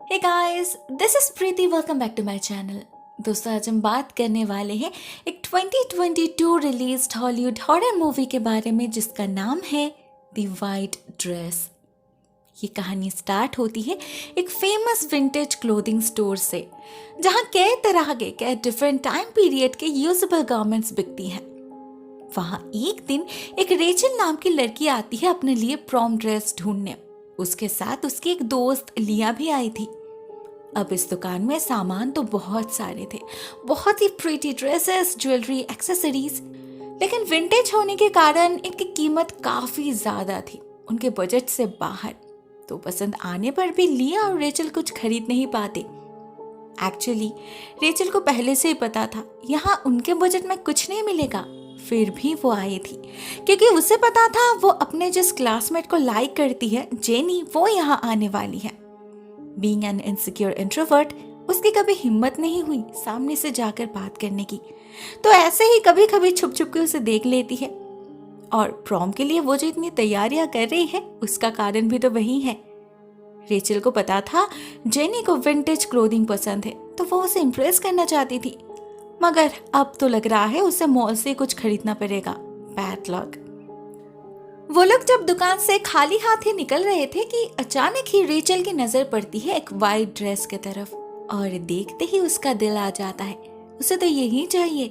Hey guys, this is Preeti. Welcome back to my channel. दोस्तों, आज हम बात करने वाले हैं एक 2022 रिलीज्ड हॉलीवुड हॉरर मूवी के बारे में जिसका नाम है द वाइट ड्रेस। ये कहानी स्टार्ट होती है एक फेमस विंटेज क्लोथिंग स्टोर से, जहां कई तरह के डिफरेंट टाइम पीरियड के यूजेबल गारमेंट्स बिकती हैं। वहां एक दिन एक रेचल नाम की लड़की आती है अपने लिए प्रॉम ड्रेस ढूंढने। उसके साथ उसकी एक दोस्त लिया भी आई थी। अब इस दुकान में सामान तो बहुत सारे थे, बहुत ही प्रीटी ड्रेसेस, ज्वेलरी, एक्सेसरीज, लेकिन विंटेज होने के कारण इनकी कीमत काफी ज्यादा थी, उनके बजट से बाहर। तो पसंद आने पर भी लिया और रेचल कुछ खरीद नहीं पाते। एक्चुअली रेचल को पहले से ही पता था यहाँ उनके बजट में कुछ नहीं मिलेगा, फिर भी वो आई थी क्योंकि उसे पता था वो अपने जिस क्लासमेट को लाइक करती है, जेनी, वो यहाँ आने वाली है। बीइंग एन इनसिक्योर इंट्रोवर्ट, उसकी कभी हिम्मत नहीं हुई सामने से जाकर बात करने की, तो ऐसे ही कभी कभी छुप छुप के उसे देख लेती है। और प्रॉम के लिए वो जो इतनी तैयारियां कर रही है उसका कारण भी तो वही है। रेचल को पता था जेनी को विंटेज क्लोथिंग पसंद है, तो वो उसे इम्प्रेस करना चाहती थी, मगर अब तो लग रहा है उसे मॉल से कुछ खरीदना पड़ेगा। Bad luck. वो लोग जब दुकान से खाली हाथ ही निकल रहे थे कि अचानक ही रेचल की नजर पड़ती है एक वाइट ड्रेस की तरफ, और देखते ही उसका दिल आ जाता है उसे तो यही चाहिए।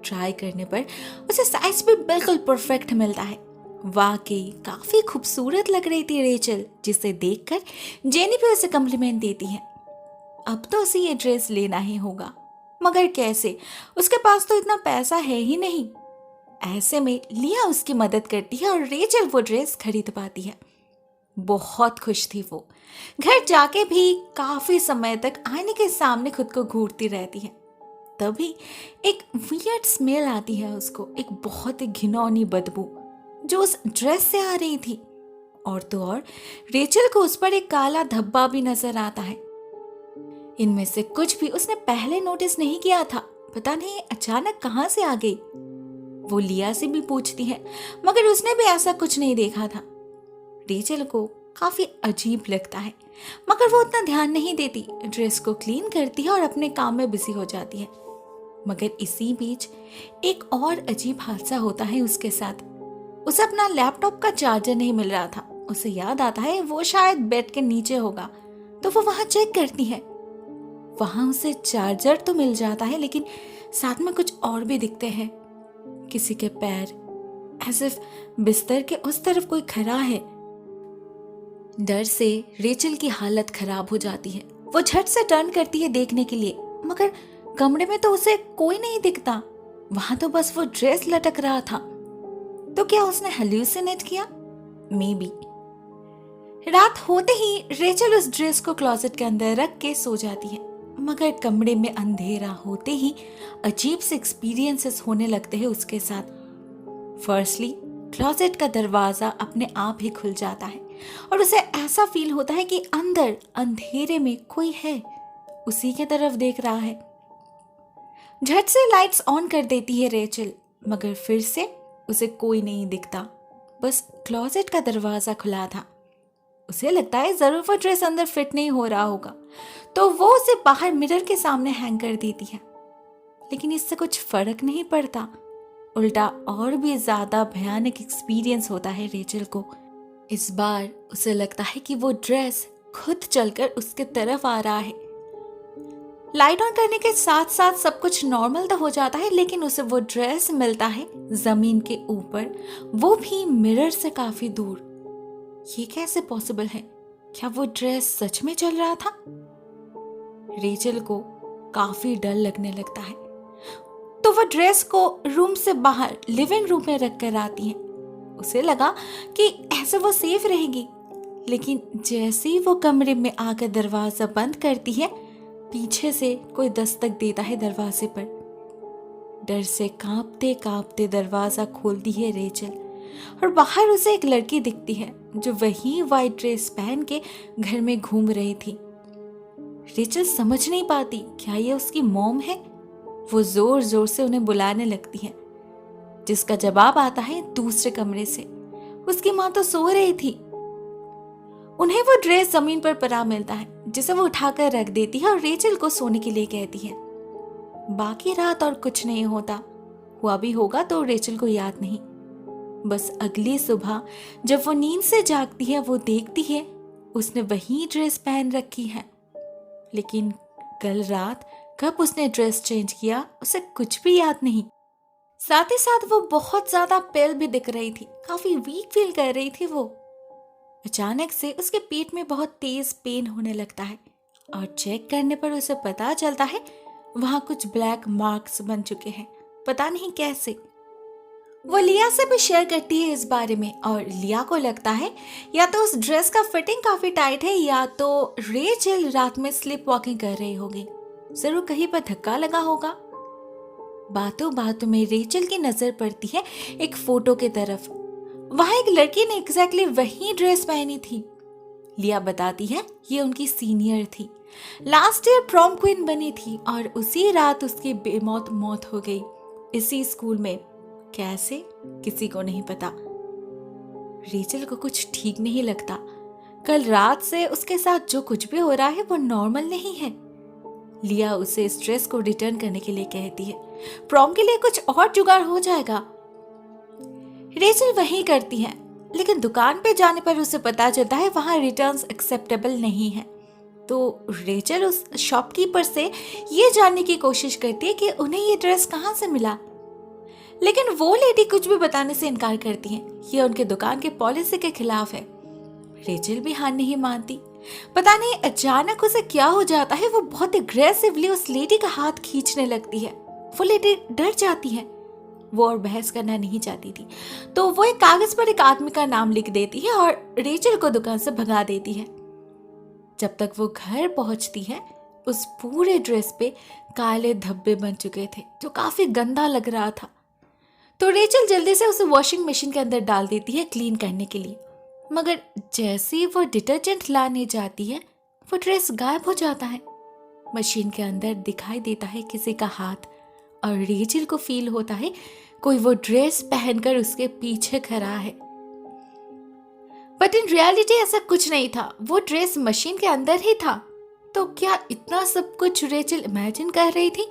ट्राई करने पर उसे साइज भी बिल्कुल परफेक्ट मिलता है। वाकई काफी खूबसूरत लग रही थी रेचल, जिसे देखकर जेनी भी उसे कम्प्लीमेंट देती है। अब तो उसे ये ड्रेस लेना ही होगा, मगर कैसे? उसके पास तो इतना पैसा है ही नहीं। ऐसे में लिया उसकी मदद करती है और रेचल वो ड्रेस खरीद पाती है। बहुत खुश थी वो। घर जाके भी काफी समय तक आईने के सामने खुद को घूरती रहती है। तभी एक वियर्ड स्मेल आती है उसको, एक बहुत ही घिनौनी बदबू जो उस ड्रेस से आ रही थी। और तो और रेचल को उस पर एक काला धब्बा भी नजर आता है। इनमें से कुछ भी उसने पहले नोटिस नहीं किया था, पता नहीं अचानक कहां से आ गई। वो लिया से भी पूछती है, मगर उसने भी ऐसा कुछ नहीं देखा था। रेचल को काफी अजीब लगता है, मगर वो उतना ध्यान नहीं देती, ड्रेस को क्लीन करती है और अपने काम में बिजी हो जाती है। मगर इसी बीच एक और अजीब हादसा होता है उसके साथ। उसे अपना लैपटॉप का चार्जर नहीं मिल रहा था। उसे याद आता है वो शायद बेड के नीचे होगा, तो वो वहां चेक करती है। वहां उसे चार्जर तो मिल जाता है, लेकिन साथ में कुछ और भी दिखते हैं। किसी के पैर, ऐसे बिस्तर के उस तरफ कोई खड़ा है। डर से रेचल की हालत खराब हो जाती है। वो झट से टर्न करती है देखने के लिए, मगर कमरे में तो उसे कोई नहीं दिखता। वहां तो बस वो ड्रेस लटक रहा था। तो क्या उसने हेल्यूसिनेट किया? May be. रात होते ही रेचल उस ड्रेस को क्लोजेट के अंदर रख के सो जाती है, मगर कमरे में अंधेरा होते ही अजीब से एक्सपीरियंसेस होने लगते हैं उसके साथ। फर्स्टली, क्लोजेट का दरवाजा अपने आप ही खुल जाता है और उसे ऐसा फील होता है कि अंदर अंधेरे में कोई है, उसी के तरफ देख रहा है। झट से लाइट्स ऑन कर देती है रेचल, मगर फिर से उसे कोई नहीं दिखता, बस क्लोजेट का दरवाजा खुला था। उसे लगता है जरूर वो ड्रेस अंदर फिट नहीं हो रहा होगा, तो वो उसे बाहर मिरर के सामने हैंग कर देती है। लेकिन इससे कुछ फर्क नहीं पड़ता, उल्टा और भी ज्यादा भयानक एक्सपीरियंस होता है रेचल को। इस बार उसे लगता है कि वो ड्रेस खुद चलकर उसके तरफ आ रहा है। लाइट ऑन करने के साथ साथ सब कुछ नॉर्मल तो हो जाता है, लेकिन उसे वो ड्रेस मिलता है जमीन के ऊपर, वो भी मिरर से काफी दूर। ये कैसे पॉसिबल है? क्या वो ड्रेस सच में चल रहा था? रेचल को काफी डर लगने लगता है, तो वो ड्रेस को रूम से बाहर लिविंग रूम में रख कर आती है। उसे लगा कि ऐसे वो सेफ रहेगी, लेकिन जैसे ही वो कमरे में आकर दरवाजा बंद करती है, पीछे से कोई दस्तक देता है दरवाजे पर। डर से कांपते कांपते दरवाजा खोलती है रेचल, और बाहर उसे एक लड़की दिखती है जो वही वाइट ड्रेस पहन के घर में घूम रही थी। रेचल समझ नहीं पाती क्या ये उसकी मॉम है। वो जोर जोर से उन्हें बुलाने लगती है, जिसका जवाब आता है दूसरे कमरे से। उसकी माँ तो सो रही थी। उन्हें वो ड्रेस जमीन पर पड़ा मिलता है, जिसे वो उठाकर रख देती है और रेचल को सोने के लिए कहती है। बाकी रात और कुछ नहीं होता, हुआ भी होगा तो रेचल को याद नहीं। बस अगली सुबह जब वो नींद से जागती है, वो देखती है उसने वही ड्रेस पहन रखी है। लेकिन कल रात कब उसने ड्रेस चेंज किया उसे कुछ भी याद नहीं। साथ ही साथ वो बहुत ज्यादा पेल भी दिख रही थी, काफी वीक फील कर रही थी वो। अचानक से उसके पेट में बहुत तेज पेन होने लगता है और चेक करने पर उसे पता चलता है वहां कुछ ब्लैक मार्क्स बन चुके हैं, पता नहीं कैसे। वो लिया से भी शेयर करती है इस बारे में और लिया को लगता है या तो उस ड्रेस का फिटिंग काफी टाइट है या तो रेचल रात में स्लिप वॉकिंग कर रही होगी, जरूर कहीं पर धक्का लगा होगा। बातों बातों में रेचल की नजर पड़ती है एक फोटो की तरफ। वहां एक लड़की ने एग्जैक्टली वही ड्रेस पहनी थी। लिया बताती है ये उनकी सीनियर थी, लास्ट ईयर प्रॉम क्वीन बनी थी और उसी रात उसकी बेमौत मौत हो गई इसी स्कूल में। कैसे, किसी को नहीं पता। रेचल को कुछ ठीक नहीं लगता। कल रात से उसके साथ जो कुछ भी हो रहा है वो नॉर्मल नहीं है। लिया उसे इस ड्रेस को रिटर्न करने के लिए कहती है, प्रॉम के लिए कुछ और जुगाड़ हो जाएगा। रेचल वही करती है, लेकिन दुकान पे जाने पर उसे पता चलता है वहां रिटर्न्स एक्सेप्टेबल नहीं है। तो रेचल उस शॉपकीपर से ये जानने की कोशिश करती है कि उन्हें ये ड्रेस कहां से मिला, लेकिन वो लेडी कुछ भी बताने से इनकार करती है। ये उनके दुकान के पॉलिसी के खिलाफ है। रेचल भी हार नहीं मानती। पता नहीं अचानक उसे क्या हो जाता है, वो बहुत एग्रेसिवली उस लेडी का हाथ खींचने लगती है। वो लेडी डर जाती है, वो और बहस करना नहीं चाहती थी, तो वो एक कागज पर एक आदमी का नाम लिख देती है और रेचल को दुकान से भगा देती है। जब तक वो घर पहुंचती है, उस पूरे ड्रेस पे काले धब्बे बन चुके थे जो काफी गंदा लग रहा था। तो रेचल जल्दी से उसे वॉशिंग मशीन के अंदर डाल देती है क्लीन करने के लिए, मगर जैसे ही वो डिटर्जेंट लाने जाती है वो ड्रेस गायब हो जाता है। मशीन के अंदर दिखाई देता है किसी का हाथ और रेचल को फील होता है कोई वो ड्रेस पहनकर उसके पीछे खड़ा है। बट इन रियलिटी ऐसा कुछ नहीं था, वो ड्रेस मशीन के अंदर ही था। तो क्या इतना सब कुछ रेचल इमेजिन कर रही थी?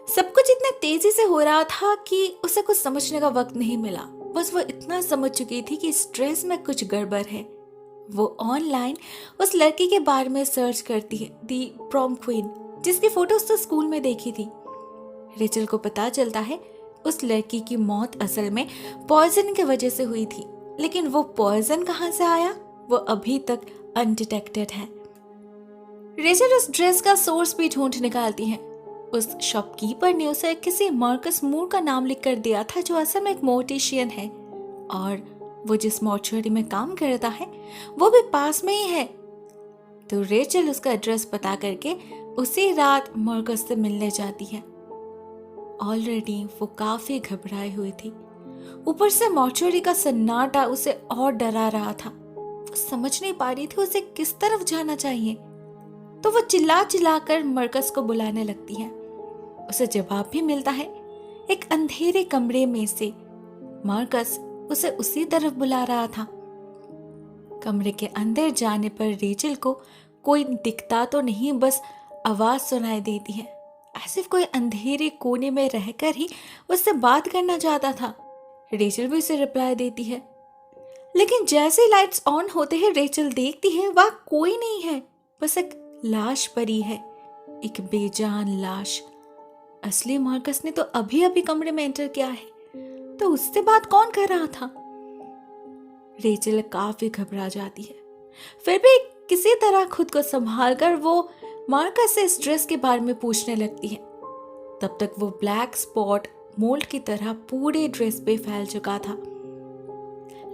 सब कुछ इतने तेजी से हो रहा था कि उसे कुछ समझने का वक्त नहीं मिला। बस वो इतना समझ चुकी थी कि इस ड्रेस में कुछ गड़बड़ है। वो ऑनलाइन उस लड़की के बारे में सर्च करती है, दी प्रॉम क्वीन, जिसकी फोटो उसने स्कूल में देखी थी। रेचल को पता चलता है उस लड़की की मौत असल में पॉइजन की वजह से हुई थी, लेकिन वो पॉइजन कहां से आया वो अभी तक अनडिटेक्टेड है। रेचल उस ड्रेस का सोर्स भी ढूंढ निकालती है। उस शॉपकीपर ने उसे किसी मार्कस मूर का नाम लिख कर दिया था, जो असल में एक मोर्टिशियन है, और वो जिस मॉर्चुरी में काम करता है वो भी पास में ही है। तो रेचल उसका एड्रेस पता करके उसी रात मार्कस से मिलने जाती है। ऑलरेडी वो काफी घबराई हुई थी, ऊपर से मॉर्चुरी का सन्नाटा उसे और डरा रहा था। वो समझ नहीं पा रही थी उसे किस तरफ जाना चाहिए। तो वो चिल्ला चिल्ला कर मार्कस को बुलाने लगती है। उसे जवाब भी मिलता है एक अंधेरे कमरे में से। मार्कस उसे उसी तरफ बुला रहा था। कमरे के अंदर जाने पर रेचल को कोई दिखता तो नहीं, बस आवाज सुनाई देती है, ऐसे कोई अंधेरे कोने में रहकर ही उससे बात करना चाहता था। रेचल भी उसे रिप्लाई देती है, लेकिन जैसे लाइट्स ऑन होते हैं रेचल देखती है वहां कोई नहीं है, बस एक लाश पड़ी है, एक बेजान लाश। असली मार्कस ने तो अभी अभी कमरे में एंटर किया है, तो उससे बात कौन कर रहा था? रेचल काफी घबरा जाती है, फिर भी किसी तरह खुद को संभाल कर वो मार्कस से इस ड्रेस के बारे में पूछने लगती है। तब तक वो ब्लैक स्पॉट मोल्ड की तरह पूरे ड्रेस पे फैल चुका था,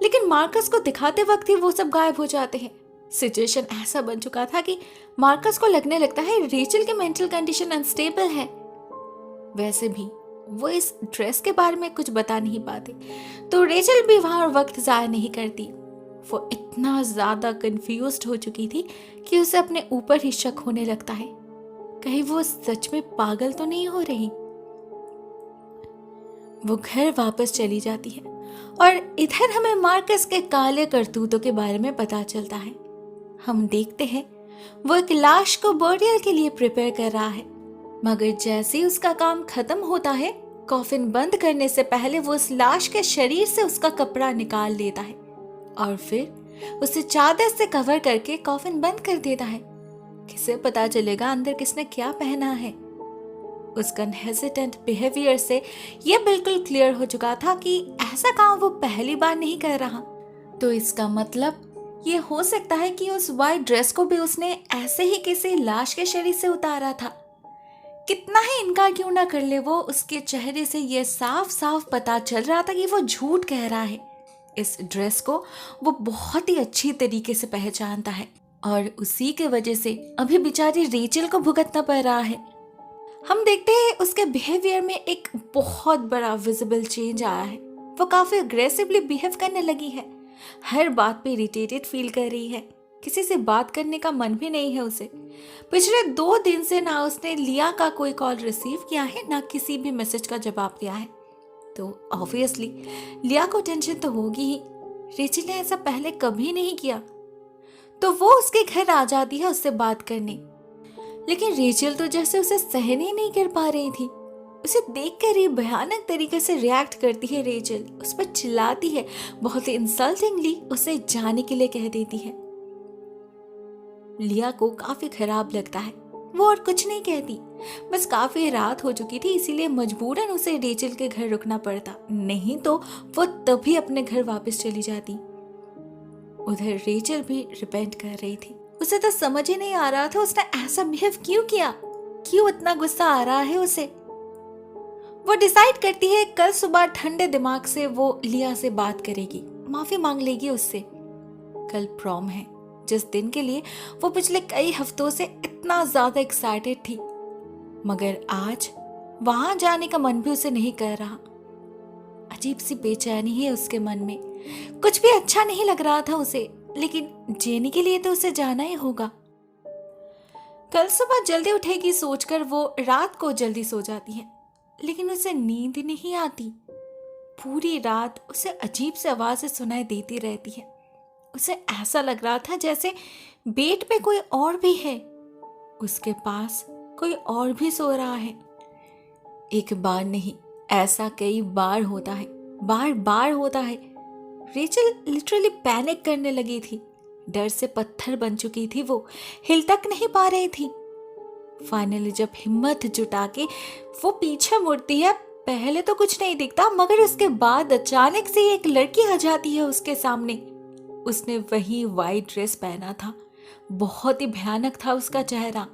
लेकिन मार्कस को दिखाते वक्त ही वो सब गायब हो जाते हैं। सिचुएशन ऐसा बन चुका था कि मार्कस को लगने लगता है रेचल की मेंटल कंडीशन अनस्टेबल है। वैसे भी वो इस ड्रेस के बारे में कुछ बता नहीं पाते, तो रेचल भी वहां वक्त जाया नहीं करती। वो इतना ज्यादा कंफ्यूज्ड हो चुकी थी कि उसे अपने ऊपर ही शक होने लगता है, कहीं वो सच में पागल तो नहीं हो रही। वो घर वापस चली जाती है और इधर हमें मार्कस के काले करतूतों के बारे में पता चलता है। हम देखते हैं वो एक लाश को बरियल के लिए प्रिपेयर कर रहा है, मगर जैसे ही उसका काम खत्म होता है, कॉफिन बंद करने से पहले वो उस लाश के शरीर से उसका कपड़ा निकाल लेता है और फिर उसे चादर से कवर करके कॉफिन बंद कर देता है। किसे पता चलेगा अंदर किसने क्या पहना है। उसका हेजिटेंट बिहेवियर से यह बिल्कुल क्लियर हो चुका था कि ऐसा काम वो पहली बार नहीं कर रहा। तो इसका मतलब ये हो सकता है कि उस वाइट ड्रेस को भी उसने ऐसे ही किसी लाश के शरीर से उतारा था। कितना ही इनकार क्यों ना कर ले, वो उसके चेहरे से ये साफ साफ पता चल रहा था कि वो झूठ कह रहा है। इस ड्रेस को वो बहुत ही अच्छी तरीके से पहचानता है और उसी के वजह से अभी बेचारी रेचल को भुगतना पड़ रहा है। हम देखते हैं उसके बिहेवियर में एक बहुत बड़ा विजिबल चेंज आया है। वो काफी अग्रेसिवली बिहेव करने लगी है, हर बात पे इरिटेटेड फील कर रही है, किसी से बात करने का मन भी नहीं है उसे। पिछले 2 दिन से ना उसने लिया का कोई कॉल रिसीव किया है, ना किसी भी मैसेज का जवाब दिया है। तो ऑब्वियसली लिया को टेंशन तो होगी ही। रेचल ने ऐसा पहले कभी नहीं किया, तो वो उसके घर आ जाती है उससे बात करने। लेकिन रेचल तो जैसे उसे सहन ही नहीं कर पा रही थी। उसे देखकर ही भयानक तरीके से रिएक्ट करती है रेचल, उस पर चिल्लाती है, बहुत ही इंसल्टिंगली उसे जाने के लिए कह देती है। लिया को काफी खराब लगता है, वो और कुछ नहीं कहती, बस काफी रात हो चुकी थी इसीलिए मजबूरन उसे रेचल के घर रुकना पड़ता, नहीं तो वो तभी अपने घर वापस चली जाती। उधर रेचल भी रिपेंट कर रही थी। उसे तो समझ ही नहीं आ रहा था उसने ऐसा बिहेव क्यों किया, क्यों इतना गुस्सा आ रहा है उसे। वो डिसाइड करती है कल सुबह ठंडे दिमाग से वो लिया से बात करेगी, माफी मांग लेगी उससे। कल प्रॉम है, जिस दिन के लिए वो पिछले कई हफ्तों से इतना ज्यादा एक्साइटेड थी, मगर आज वहां जाने का मन भी उसे नहीं कर रहा। अजीब सी बेचैनी है उसके मन में, कुछ भी अच्छा नहीं लग रहा था उसे, लेकिन जीने के लिए तो उसे जाना ही होगा। कल सुबह जल्दी उठेगी सोचकर वो रात को जल्दी सो जाती है, लेकिन उसे नींद नहीं आती। पूरी रात उसे अजीब सी आवाजें सुनाई देती रहती है। उसे ऐसा लग रहा था जैसे बेड पे कोई और भी है, उसके पास कोई और भी सो रहा है। एक बार नहीं, ऐसा कई बार होता है, बार बार होता है। रेचल लिटरली पैनिक करने लगी थी, डर से पत्थर बन चुकी थी, वो हिल तक नहीं पा रही थी। फाइनली जब हिम्मत जुटा के वो पीछे मुड़ती है, पहले तो कुछ नहीं दिखता, मगर उसके बाद अचानक से एक लड़की आ जाती है उसके सामने। उसने वही वाइट ड्रेस पहना था, बहुत ही भयानक था उसका चेहरा।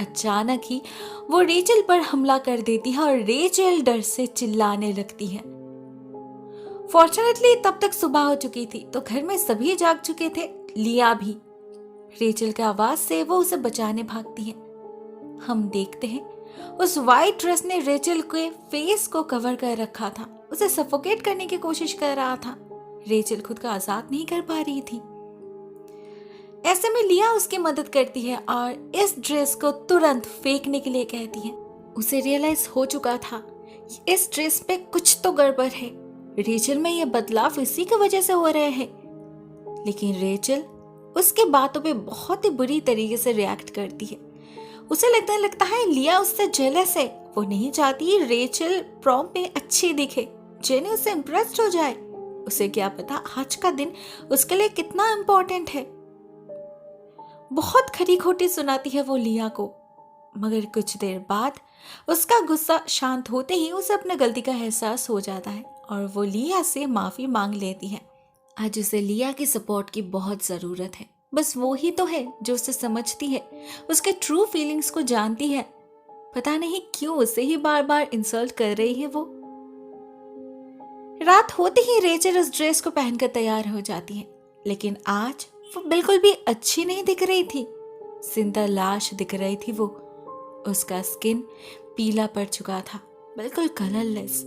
अचानक ही वो रेचल पर हमला कर देती है और रेचल डर से चिल्लाने लगती है। फॉर्चुनेटली तब तक सुबह हो चुकी थी, तो घर में सभी जाग चुके थे, लिया भी। रेचल की आवाज से वो उसे बचाने भागती है। हम देखते हैं उस वाइट ड्रेस ने रेचल के फेस को कवर कर रखा था, उसे सफोकेट करने की कोशिश कर रहा था। रेचल खुद का आजाद नहीं कर पा रही थी। ऐसे में लिया उसकी मदद करती है और इस ड्रेस को तुरंत फेंकने के लिए कहती है। उसे रियलाइज हो चुका था इस ड्रेस पे कुछ तो गड़बड़ है, रेचल में ये बदलाव इसी की वजह से हो रहे हैं। लेकिन रेचल उसके बातों पे बहुत ही बुरी तरीके से रिएक्ट करती है। उसे लगता है लिया उससे जेलस है, वो नहीं चाहती रेचल प्रॉम में अच्छी दिखे, जेनी उससे इम्प्रेस्ड हो जाए। उसे क्या पता आज का दिन उसके लिए कितना इम्पोर्टेंट है। बहुत खरी खोटी सुनाती है वो लिया को, मगर कुछ देर बाद उसका गुस्सा शांत होते ही उसे अपने गलती का एहसास हो जाता है और वो लिया से माफी मांग लेती है। आज उसे लिया की सपोर्ट की बहुत जरूरत है, बस वो ही तो है जो उसे समझती है, उसके ट्रू फीलिंग्स को जानती है। पता नहीं क्यों उसे ही बार बार इंसल्ट कर रही है वो। रात होते ही रेचल उस ड्रेस को पहनकर तैयार हो जाती है, लेकिन आज वो बिल्कुल भी अच्छी नहीं दिख रही थी, जिंदा लाश दिख रही थी वो। उसका स्किन पीला पड़ चुका था, बिल्कुल कलरलेस,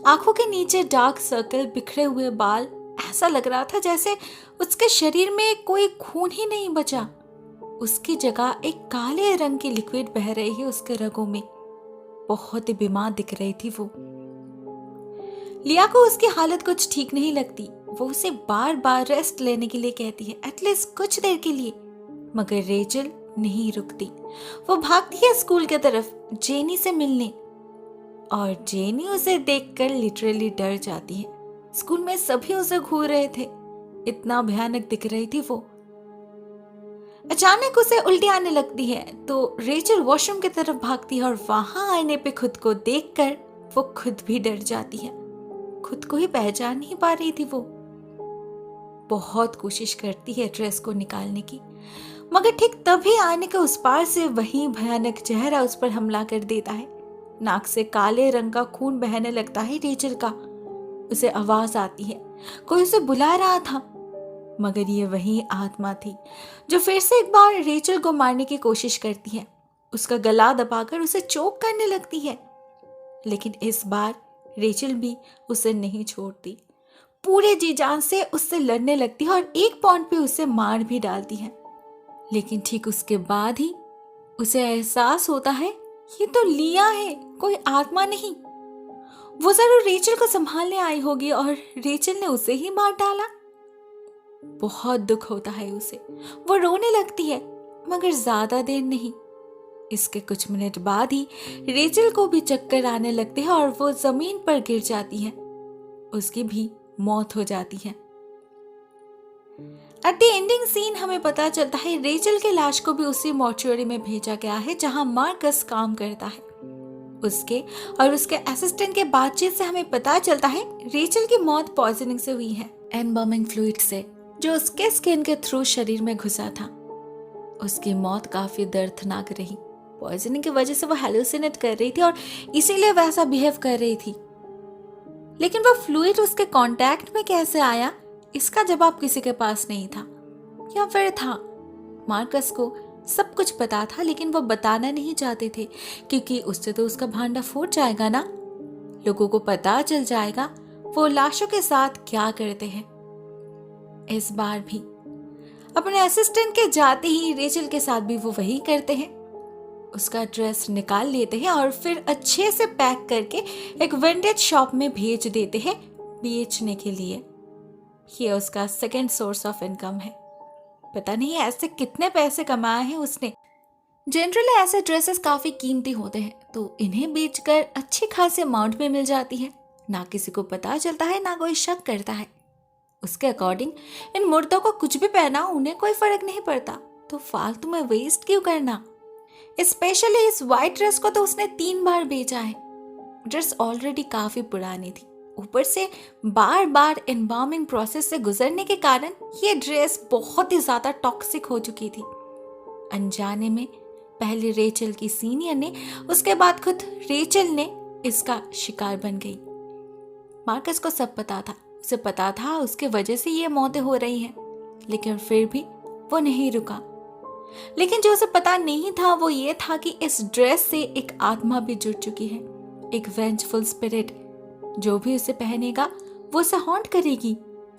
आंखों के नीचे डार्क सर्कल, बिखरे हुए बाल। ऐसा लग रहा था जैसे उसके शरीर में कोई खून ही नहीं बचा, उसकी जगह एक काले रंग की लिक्विड बह रही है उसके रगों में। बहुत ही बीमार दिख रही थी वो। लिया को उसकी हालत कुछ ठीक नहीं लगती, वो उसे बार बार रेस्ट लेने के लिए कहती है, एटलीस्ट कुछ देर के लिए। मगर रेचल नहीं रुकती। वो भागती है स्कूल की तरफ जेनी से मिलने, और जेनी उसे देखकर लिटरली डर जाती है। स्कूल में सभी उसे घूर रहे थे, इतना भयानक दिख रही थी वो। अचानक उसे उल्टी आने लगती है तो रेचल वॉशरूम की तरफ भागती है और वहां आईने पे खुद को देखकर वो खुद भी डर जाती है। खुद को ही पहचान नहीं पा रही थी वो। बहुत कोशिश करती है ड्रेस को निकालने की, मगर ठीक तभी आईने के उस पार से वही भयानक चेहरा उस पर हमला कर देता है। नाक से काले रंग का खून बहने लगता है रेचल का। उसे आवाज आती है, कोई उसे बुला रहा था, मगर ये वही आत्मा थी जो फिर से एक बार रेचल को मारने की कोशिश करती है। उसका गला दबाकर उसे चोक करने लगती है, लेकिन इस बार रेचल भी उसे नहीं छोड़ती। पूरे जी जान से उससे लड़ने लगती है और एक पॉइंट पे उसे मार भी डालती है। लेकिन ठीक उसके बाद ही उसे एहसास होता है ये तो लिया है, कोई आत्मा नहीं। वो जरूर रेचल को संभालने आई होगी और रेचल ने उसे ही मार डाला। बहुत दुख होता है उसे। वो रोने लगती है, मगर ज्यादा देर नहीं। इसके कुछ मिनट बाद ही रेचल को भी चक्कर आने लगते हैं और वो जमीन पर गिर जाती है। उसकी भी मौत हो जाती है। एट द एंडिंग सीन हमें पता चलता है रेचल के लाश को भी उसी मॉर्चुरी में भेजा गया है जहां मार्कस काम करता है। उसके और उसके असिस्टेंट के बातचीत से हमें पता चलता है रेचल की मौत पॉइजनिंग से हुई है, एम्बॉमिंग फ्लूइड से, जो उसके स्किन के थ्रू शरीर में घुसा था। उसकी मौत काफी दर्दनाक रही। पॉइजनिंग की वजह से वो हेलुसिनेट कर रही थी और इसीलिए वैसा बिहेव कर रही थी। लेकिन वो फ्लूइड उसके कांटेक्ट में कैसे आया, इसका जवाब किसी के पास नहीं था। या फिर था? मार्कस को सब कुछ पता था, लेकिन वो बताना नहीं चाहते थे क्योंकि उससे तो उसका भांडा फूट जाएगा ना। लोगों को पता चल जाएगा वो लाशों के साथ क्या करते हैं। इस बार भी अपने असिस्टेंट के जाते ही रेचल के साथ भी वो वही करते हैं। उसका ड्रेस निकाल लेते हैं और फिर अच्छे से पैक करके एक विंटेज शॉप में भेज देते हैं बेचने के लिए। ये उसका सेकंड सोर्स ऑफ इनकम है। पता नहीं ऐसे कितने पैसे कमाए हैं उसने। जनरली ऐसे ड्रेसेस काफी कीमती होते हैं, तो इन्हें बेचकर अच्छी खासी अमाउंट में मिल जाती है। ना किसी को पता चलता है, ना कोई शक करता है। उसके अकॉर्डिंग इन मुर्दों को कुछ भी पहना उन्हें कोई फर्क नहीं पड़ता, तो फालतू में वेस्ट क्यों करना। स्पेशली इस व्हाइट ड्रेस को तो उसने 3 बार बेचा है। ड्रेस ऑलरेडी काफी पुरानी थी, ऊपर से बार बार एम्बार्मिंग प्रोसेस से गुजरने के कारण ये ड्रेस बहुत ही ज्यादा टॉक्सिक हो चुकी थी। अनजाने में पहले रेचल की सीनियर ने, उसके बाद खुद रेचल ने इसका शिकार बन गई। मार्कस को सब पता था, उसे पता था उसके वजह से ये मौतें हो रही हैं, लेकिन फिर भी वो नहीं रुका। लेकिन जो उसे पता नहीं था वो ये था कि इस ड्रेस से एक आत्मा भी जुड़ चुकी है, एक वेंजफुल स्पिरिट जो भी उसे पहनेगा वो उसे हॉन्ट करेगी।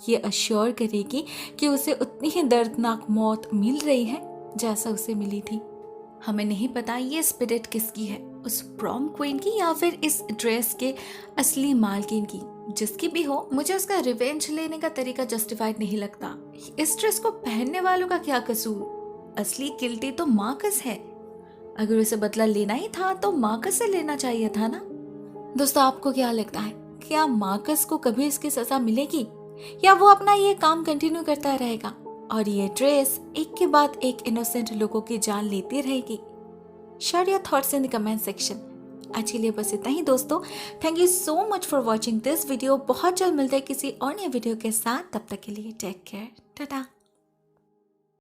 ये अश्योर करेगी कि उसे उतनी ही दर्दनाक मौत मिल रही है जैसा उसे मिली थी। हमें नहीं पता ये स्पिरिट किसकी है, उस प्रॉम क्वीन की या फिर इस ड्रेस के असली मालकिन की। जिसकी भी हो, मुझे उसका रिवेंज लेने का तरीका जस्टिफाइड नहीं लगता। इस ड्रेस को पहनने वालों का क्या कसूर? असली गिल्टी तो मार्कस है। अगर उसे बदला लेना ही था तो मार्कस से लेना चाहिए था ना। दोस्तों, आपको क्या लगता है, क्या मार्कस को कभी इसकी सजा मिलेगी या वो अपना ये काम कंटिन्यू करता रहेगा और ये ड्रेस एक के बाद एक इनोसेंट लोगों की जान लेती रहेगी? Share your thoughts in the comment section. आज के लिए बस इतना ही दोस्तों। Thank you so much for watching this video. बहुत जल्द मिलते हैं किसी और नए वीडियो के साथ। तब तक के लिए टेक केयर, टाटा।